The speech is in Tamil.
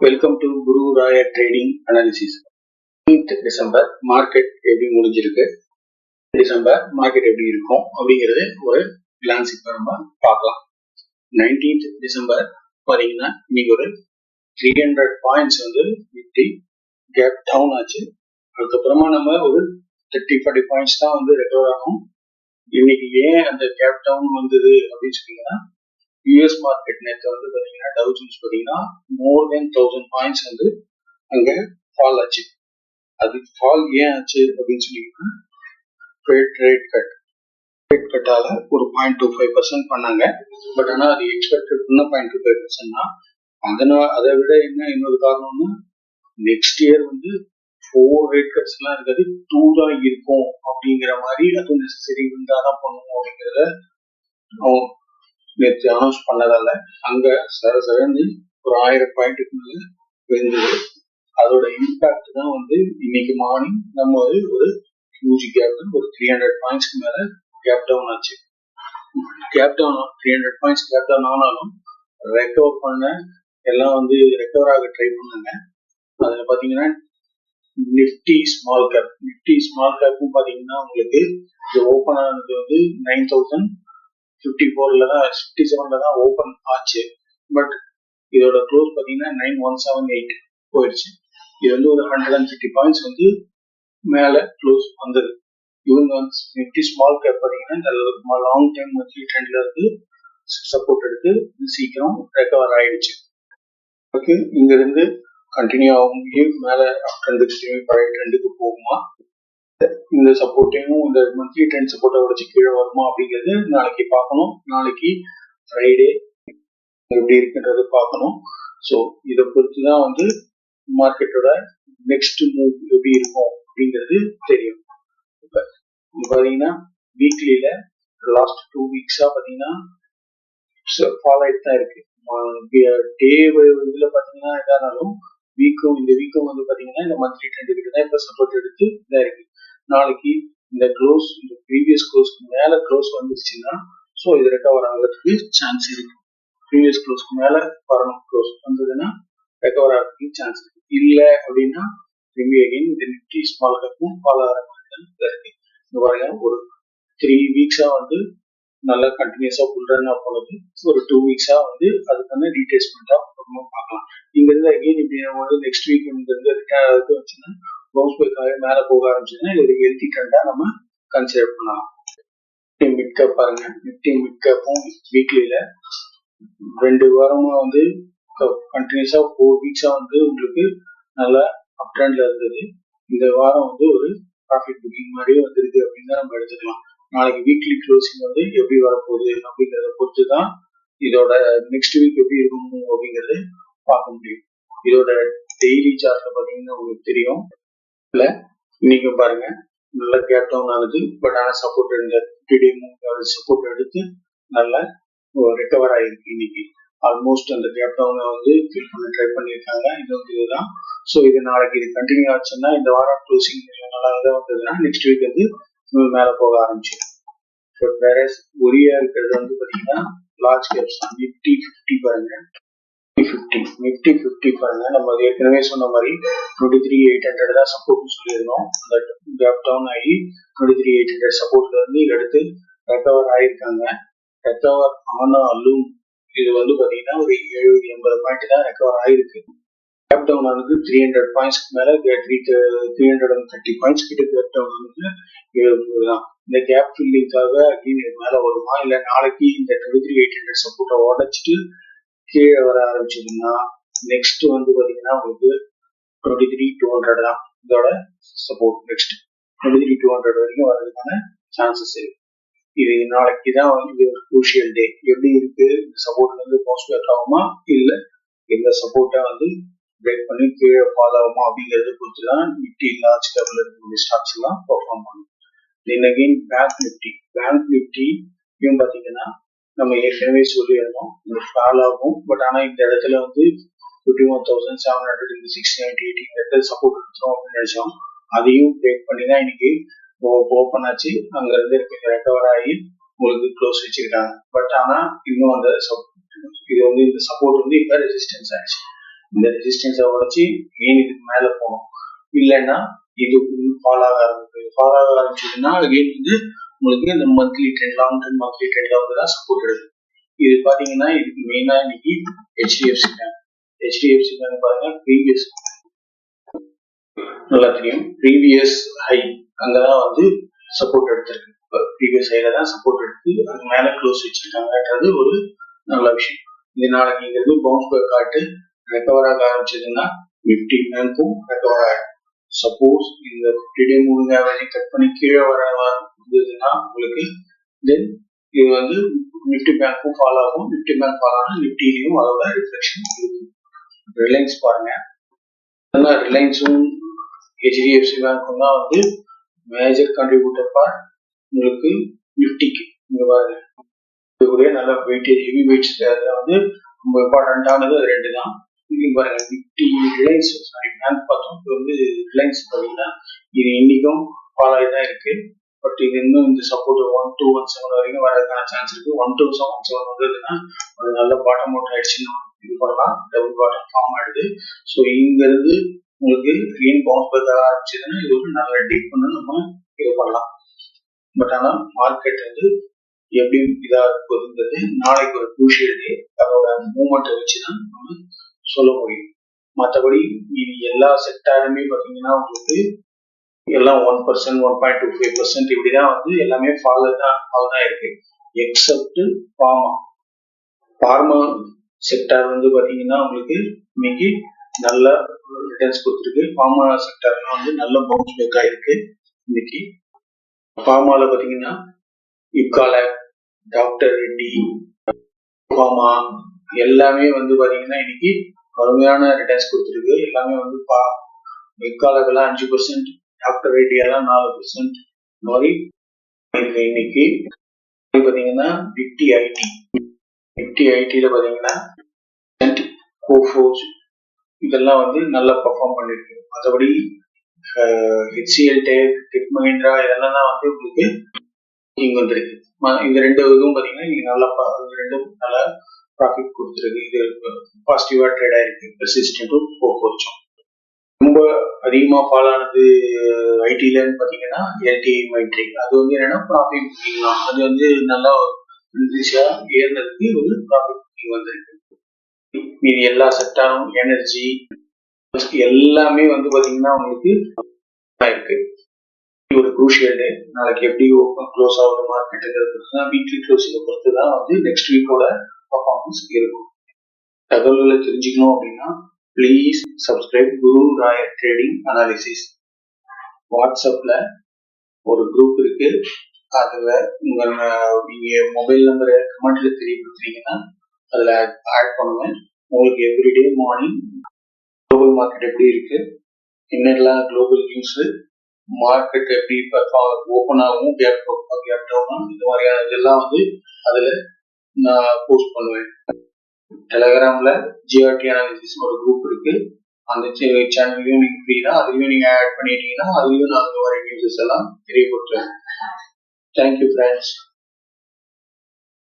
Welcome to Guru Raya trading analysis. 8th December market எப்படி முடிஞ்சிருக்கு, டிசம்பர் மார்க்கெட் எப்படி இருக்கும் அப்படிங்கிறது ஒரு கிளான்ஸ் இப்போ நம்ம பார்க்கலாம். 19th டிசம்பர் பார்த்தீங்கன்னா இன்னைக்கு ஒரு 300 பாயிண்ட்ஸ் வந்து நிஃப்டி கேப் டவுன் ஆச்சு. அதுக்கப்புறமா நம்ம ஒரு 30-40 பாயிண்ட்ஸ் தான் வந்து ரெக்கவர் ஆகும். இன்னைக்கு ஏன் அந்த கேப் டவுன் வந்தது அப்படின்னு சொன்னீங்கன்னா, யூஎஸ் மார்க்கெட் நேற்று வந்து பார்த்தீங்கன்னா டவ் ஜோன்ஸ் பார்த்தீங்கன்னா மோர் தென் 1000 பாயிண்ட்ஸ் வந்து அங்கே ஃபால் ஆச்சு. அது ஃபால் ஏன் ஆச்சு அப்படின்னு சொன்னீங்கன்னா, ரேட் கட்டால ஒரு 0.25% பண்ணாங்க. பட் ஆனால் அது எக்ஸ்பெக்டட் பண்ண 0.25% தான். அதை விட என்ன இன்னொரு காரணம்னா, நெக்ஸ்ட் இயர் வந்து 4 ரேட் கட்ஸ் எல்லாம் இருக்காது, 2 தான் இருக்கும் அப்படிங்கிற மாதிரி, அதுவும் நெசசரி இருந்தால் தான் பண்ணணும் அப்படிங்கிறத நேற்று அனௌன்ஸ் பண்ணதால அங்க சரசரன்னு ஒரு 1000 பாயிண்ட்டுக்கு மேல இருந்தது. அதோட இம்பாக்ட் தான் வந்து இன்னைக்கு மார்னிங் நம்ம ஒரு ஹியூஜ் கேப், ஒரு 300 பாயிண்ட்ஸ்க்கு மேல கேப் டவுன் ஆச்சு. Gap down 300 points gap down ஆனாலும் ரெக்கவர் பண்ண எல்லாம் வந்து ரெக்கவர் ஆக ட்ரை பண்ணாங்க. அதுல பாத்தீங்கன்னா நிஃப்டி ஸ்மால் கேப்பும் பாத்தீங்கன்னா உங்களுக்கு இது ஓப்பன் ஆனது வந்து 9054 தான் 57 தான் ஓப்பன் ஆச்சு. பட் இதோட க்ளோஸ் பார்த்தீங்கன்னா 9178 போயிடுச்சு. இது வந்து ஒரு 150 பாயிண்ட்ஸ் வந்து மேல க்ளோஸ் வந்தது. இவங்க வந்து நிஃப்டி ஸ்மால் கேப் பார்த்தீங்கன்னா இந்த லாங் டைம் மந்த்லி ட்ரெண்ட்ல இருந்து சப்போர்ட் எடுத்து சீக்கிரம் ரெக்கவர் ஆயிடுச்சு. ஓகே, இங்க இருந்து கண்டினியூ ஆகும், மேல ட்ரெண்டுக்கு திரும்பி பழைய ட்ரெண்டுக்கு போகுமா, இந்த சப்போர்ட்டையும் இந்த மந்த்லி ட்ரெண்ட் சப்போர்ட்டை உடச்சு கீழே வருமா அப்படிங்கிறது நாளைக்கு பார்க்கணும். நாளைக்கு ஃப்ரைடே எப்படி இருக்குன்றது பார்க்கணும். ஸோ இதை பொறுத்து தான் வந்து மார்க்கெட்டோட நெக்ஸ்ட் மூவ் எப்படி இருக்கும் அப்படிங்கிறது தெரியும். இப்போ பார்த்தீங்கன்னா வீக்லியில லாஸ்ட் 2 வீக்ஸா பார்த்தீங்கன்னா ஃபால் ஆகிட்டு தான் இருக்கு. டே இதுல பார்த்தீங்கன்னா எதானாலும் இந்த வீக்கும் வந்து பார்த்தீங்கன்னா இந்த மந்த்லி ட்ரெண்ட் கிட்ட தான் இப்போ சப்போர்ட் எடுத்து இதாக இருக்கு. நாளைக்கு இந்த க்ளோஸ், இந்த ப்ரீவியஸ் க்ளோஸ்க்கு மேல க்ளோஸ் வந்துருச்சுன்னா ஸோ இது ரெக்கவர் ஆகிறதுக்கு சான்ஸ் இருக்கு. ப்ரீவியஸ் க்ளோஸ்க்கு மேல வரணும், க்ளோஸ் வந்ததுன்னா ரெக்கவர் ஆகிறதுக்கு சான்ஸ் இருக்கு. இல்லை அப்படின்னா திரும்பி அகைன் இந்த நிஃப்டி ஸ்மால் கேப்பும் ஃபாலோ ஆகிற மாதிரி இருக்கு. இந்த பாருங்க, ஒரு 3 வீக்ஸா வந்து நல்லா கண்டினியூஸா புல் ரன்னா போனது, ஒரு 2 வீக்ஸா வந்து அதுக்கான ரீட்ரேஸ்மெண்டா பார்க்கலாம். இங்க இருந்து அகைன் இப்படி நம்ம வந்து நெக்ஸ்ட் வீக் இருந்து ரிட்டர்ன் ஆகுது வச்சுன்னா பவுன்ஸ் பேக் ஆகி மேல போக ஆரம்பிச்சுன்னா இது ஹெல்த்தி ட்ரெண்டா நம்ம கன்சிடர் பண்ணலாம். மிட் கேப் பாருங்க, நிஃப்டி மிட் கேப்பும் வீக்லியில 2 வாரமா வந்து கண்டினியூஸா 4 வீக்ஸா வந்து உங்களுக்கு நல்லா அப் ட்ரெண்ட்ல இருந்தது. இந்த வாரம் வந்து ஒரு ப்ராஃபிட் புக்கிங் மாதிரியே வந்துருக்கு அப்படின்னு தான் நம்ம எடுத்துக்கலாம். நாளைக்கு வீக்லி க்ளோசிங் வந்து எப்படி வரப்போகுது அப்படிங்கிறத பொறுத்து தான் இதோட நெக்ஸ்ட் வீக் எப்படி இருக்கணும் அப்படிங்கறது பார்க்க முடியும். இதோட டெய்லி சார்ட்ல பாத்தீங்கன்னா உங்களுக்கு தெரியும். இல்ல இன்னைக்கும் பாருங்க நல்ல கேப் டவுன் ஆகுது. பட் ஆனால் சப்போர்ட் சப்போர்ட் எடுத்து நல்லா ரெக்கவர் ஆயிருக்கு. இன்னைக்கு ஆல்மோஸ்ட் அந்த கேப் டவுனை வந்து ஃபில் பண்ண ட்ரை பண்ணியிருக்காங்க. இது வந்து இதுதான். ஸோ இது நாளைக்கு இது கண்டினியூ ஆச்சுன்னா, இந்த வாரம் க்ளோசிங் நல்லா தான் வந்ததுன்னா நெக்ஸ்ட் வீக் வந்து மேல போக ஆரம்பிச்சிடும். பட் வேற ஒரியா இருக்கிறது வந்து பாத்தீங்கன்னா லார்ஜ் கேப்ஸ் தான். நிஃப்டி 50 பாருங்க, நிஃப்டி 50 பாருங்க, நம்ம ஏற்கனவே சொன்ன மாதிரி 23,800 தான் சப்போர்ட்னு சொல்லியிருந்தோம். அந்த கேப் டவுன் ஆகி 23,800 சப்போர்ட்ல இருந்து எடுத்து ரெக்கவர் ஆயிருக்காங்க. ரெக்கவர் ஆனாலும் இது வந்து பாத்தீங்கன்னா ஒரு 70-80 பாயிண்ட் தான் ரெக்கவர் ஆயிருக்கு. கேப் டவுன் ஆனது 300 பாயிண்ட்ஸ்க்கு மேல 330 பாயிண்ட்ஸ் கிட்ட கேப் டவுன் ஆனது தான். இந்த கேப் ஃபில்லிங்காக மேல வருமா, இல்ல நாளைக்கு இந்த 23,800 சப்போர்ட்டை உடைச்சிட்டு கீழே வர ஆரம்பிச்சதுன்னா நெக்ஸ்ட் வந்து பாத்தீங்கன்னா உங்களுக்கு 23,200 தான் இதோட சப்போர்ட். நெக்ஸ்ட் 23,200 வரைக்கும் வர்றதுக்கான சான்சஸ் இருக்கு. இது நாளைக்கு தான் வந்து ஒரு குரூஷியல் டே. எப்படி இருக்கு, இந்த சப்போர்ட்ல இருந்து பவுன்ஸ் பேக் ஆகுமா, இல்ல இந்த சப்போர்ட்டை வந்து பிரேக் பண்ணி கீழே ஃபாலோ ஆகுமா அப்படிங்கறத பொறுத்து தான் நிஃப்டி லார்ஜ் கேப்ல இருக்கக்கூடிய ஸ்டாக்ஸ் எல்லாம் பெர்ஃபார்ம் பண்ணும். தென் அகைன் பேங்க் நிஃப்டியும் பாத்தீங்கன்னா நம்ம ஏற்கனவே சொல்லியிருந்தோம் இந்த ஃபால் ஆகும். பட் ஆனா இந்த இடத்துல வந்து 51,700 இந்த 698 இந்த இடத்துல சப்போர்ட் எடுத்துரும் அப்படின்னு நினைச்சோம். அதையும் பிரேக் பண்ணி தான் இன்னைக்கு ஓப்பன் ஆச்சு. அங்க இருந்து ரெக்கவர் ஆகி உங்களுக்கு க்ளோஸ் வச்சிருக்காங்க. பட் ஆனா இன்னும் அந்த இது வந்து இந்த சப்போர்ட் வந்து இப்ப ரெசிஸ்டன்ஸ் ஆயிடுச்சு. இந்த ரெசிஸ்டன்ஸை உடைச்சி ஏன் இதுக்கு மேலே போகணும், இல்லைன்னா இது ஃபால் ஆக ஆரம்பிச்சதுன்னா அகைன் வந்து உங்களுக்கு இந்த monthly trend, long term monthly ட்ரெண்ட்ல வந்து தான் சப்போர்ட் எடுக்கும். இது பாத்தீங்கன்னா இதுக்கு மெயினா இன்னைக்கு HDFC பேங்க் பாருங்க, ப்ரீவியஸ் நல்லா தெரியும், ப்ரீவியஸ் ஹை அங்கதான் வந்து சப்போர்ட் எடுத்திருக்கு. ப்ரீவியஸ் ஹைல தான் சப்போர்ட் எடுத்து அது மேல க்ளோஸ் வச்சிருக்காங்கன்றது ஒரு நல்ல விஷயம். இது நாளைக்கு இங்க இருந்து பவுன்ஸ் பேக் ஆட்டு ரெக்கவர் ஆக ஆரம்பிச்சதுன்னா நிஃப்டி பேங்க்கும் ரெக்கவர் ஆகும். சப்போஸ் இந்த 50-day மூவிங் ஆவரேஜ் கட் பண்ணி கீழே வந்ததுன்னா உங்களுக்கு தென் இது வந்து நிஃப்டி பேங்க்கும் ஃபாலோ ஆகும். நிஃப்டி பேங்க் ஃபாலோ ஆகும், நிஃப்டிலையும் அதோட ரிஃப்ளெக்ஷன் இருக்கும். ரிலையன்ஸ் பாருங்க, ரிலையன்ஸும் HDFC பேங்க்கும் தான் வந்து மேஜர் கண்ட்ரிபியூட்டர் ஃபார் உங்களுக்கு நிஃப்டிக்கு. இங்க பாருங்க, இதுக்குரிய நல்ல வெயிட்டேஜ், ஹெவி வெயிட்ஸ் வந்து ரொம்ப இம்பார்ட்டன்டானது ரெண்டு தான். இங்க பாருங்க, நிஃப்டி ரிலையன்ஸ் பேங்க் பார்த்தோம். இது வந்து ரிலையன்ஸ் பார்த்தீங்கன்னா இது இன்னைக்கும் ஃபாலோ ஆகி தான் இருக்கு. பட் இது இன்னும் இந்த சப்போர்ட் 1217 வரைக்கும் வரதுக்கான சான்ஸ் இருக்கு. 1217 வந்ததுன்னா ஒரு நல்ல பாட்டம் அவுட் ஆயிடுச்சுன்னு இது பண்ணலாம், டபுள் பாட்டம் ஃபார்ம் ஆயிடுது. ஸோ இங்க இருந்து உங்களுக்கு கிரீன் பவுன்ஸ் பேக் ஆரம்பிச்சதுன்னா இது ஒரு நல்ல டிப் பண்ணு நம்ம இது பண்ணலாம். பட் ஆனால் மார்க்கெட் வந்து எப்படி இதா இருக்குங்கிறது நாளைக்கு ஒரு குரூஷியல் டே, அதோட மூவ்மெண்ட்டை வச்சுதான் நம்ம சொல்ல முடியும். மற்றபடி இது எல்லா செக்டாருமே பார்த்தீங்கன்னா உங்களுக்கு எல்லாம் 1%, 1.25% இப்படிதான் வந்து எல்லாமே ஃபாலோ தான் இருக்கு. எக்ஸப்ட் ஃபார்மா செக்டார் வந்து பாத்தீங்கன்னா உங்களுக்கு இன்னைக்கு நல்ல ரிட்டர்ன்ஸ் கொடுத்துருக்கு. ஃபார்மா செக்டார்லாம் வந்து நல்ல பவுன்ஸ் பேக் ஆயிருக்கு. இன்னைக்கு ஃபார்மால பாத்தீங்கன்னா இப்கால, டாக்டர் ரெட்டி, ஃபார்மா எல்லாமே வந்து பாத்தீங்கன்னா இன்னைக்கு கடுமையான ரிட்டர்ன்ஸ் கொடுத்துருக்கு. எல்லாமே வந்து இப்காலெல்லாம் 5%, டாக்டர் ரெட்டி எல்லாம் 4% மாதிரி இருக்கு. இன்னைக்கு பாத்தீங்கன்னா நிஃப்டி ஐடில பாத்தீங்கன்னா கோஃபோர்ஸ் இதெல்லாம் வந்து நல்லா பெர்ஃபார்ம் பண்ணிருக்கு. மற்றபடி HCL, டெக் மஹிந்திரா இதெல்லாம் தான் வந்து உங்களுக்கு இங்க வந்திருக்கு. இந்த ரெண்டு இதுவும் பாத்தீங்கன்னா நீங்க நல்லா ரெண்டும் நல்லா ப்ராஃபிட் கொடுத்துருக்கு. இது பாசிட்டிவா ட்ரேட் ஆயிருக்கு. பெர்சிஸ்டன்ட்டும் கோஃபோர்ஸும் ரொம்ப அதிகமா ஃபால் ஆனது ஐடிலன்னு பாத்தீங்கன்னா LTI மைட்ரி. அது வந்து என்னன்னா ப்ராஃபிட் புக்கிங் தான். அது வந்து நல்லா ஈஸியா ஏறினதுக்கு ஒரு ப்ராஃபிட் புக்கிங் வந்திருக்கு. மீது எல்லா செக்டாரும் எனர்ஜி எல்லாமே வந்து பாத்தீங்கன்னா உங்களுக்கு இருக்கு. ஒரு குரூஷியல் டே, நாளைக்கு எப்படி ஓப்பன் க்ளோஸ் ஆகுது மார்க்கெட்டுங்கிறது வீக்லி க்ளோசிங் பொறுத்து தான் வந்து நெக்ஸ்ட் வீக்கோட பர்ஃபார்மன்ஸ் இருக்கும். தகவல்களை தெரிஞ்சுக்கணும் அப்படின்னா please subscribe Guru Rayar trading analysis. வாட்ஸ்அப்ல ஒரு குரூப் இருக்கு. அதுல நீங்க மொபைல் நம்பரை கமெண்ட்ல தெரியப்படுத்துறீங்கன்னா அதுல ஆட் பண்ணுவேன். உங்களுக்கு எவ்ரிடே மார்னிங் குளோபல் மார்க்கெட் எப்படி இருக்கு, என்னெல்லாம் குளோபல் நியூஸ், மார்க்கெட் எப்படி ஓப்பன் ஆகும், கேப் டவுன், இந்த மாதிரியான இதெல்லாம் வந்து அதுல நான் போஸ்ட் பண்ணுவேன். டெலகிராம்ல GRT அனாலிசிஸ் ஒரு குரூப் இருக்கு. அந்த சேனல்லையும் நீங்க ஃப்ரீ தான், அதுலயும் நீங்க ஆட் பண்ணிட்டீங்கன்னா அதுலயும் நான் அந்த மாதிரி நியூஸஸ் எல்லாம் தெரியப்படுத்துவேன். Thank you friends.